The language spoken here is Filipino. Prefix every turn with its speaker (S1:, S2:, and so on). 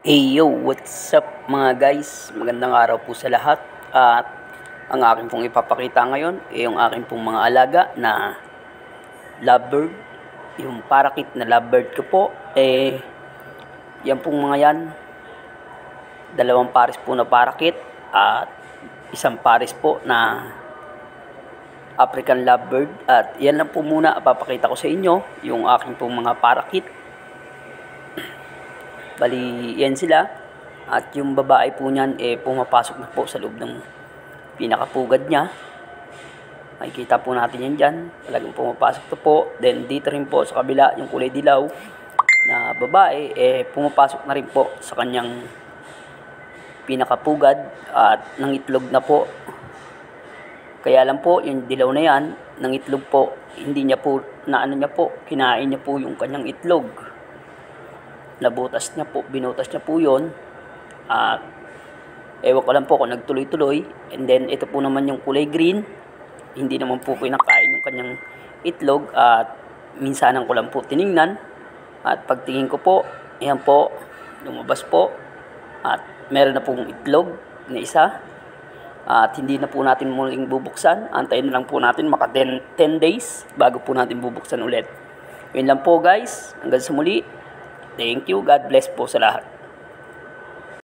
S1: Hey yo, what's up mga guys? Magandang araw po sa lahat. At ang akin pong ipapakita ngayon ay yung akin pong mga alaga na lovebird. Yung parakeet na lovebird ko po, yan pong mga yan. Dalawang pares po na parakeet at isang pares po na African lovebird. At yan lang po muna ipapakita ko sa inyo, yung akin pong mga parakeet. Bali, yan sila. At yung babae po niyan, pumapasok na po sa loob ng pinakapugad niya. Makikita po natin yan dyan. Talagang pumapasok na po. Then, dito rin po sa kabila, yung kulay dilaw na babae, pumapasok na rin po sa kanyang pinakapugad at nangitlog na po. Kaya lang po, yung dilaw na yan, nangitlog po, hindi niya po, kinain niya po yung kanyang itlog. Nabutas niya po, binutas niya po yun. At ewan ko lang po kung nagtuloy-tuloy. And then ito po naman yung kulay green. Hindi naman po kinakain yung kanyang itlog. At minsanan ko lang po tiningnan. At pagtingin ko po, ayan po, lumabas po. At meron na pong itlog na isa. At hindi na po natin muling bubuksan. Antayin na lang po natin maka 10 days bago po natin bubuksan ulit. Yun lang po guys. Hanggang sa muli. Thank you. God bless po sa lahat.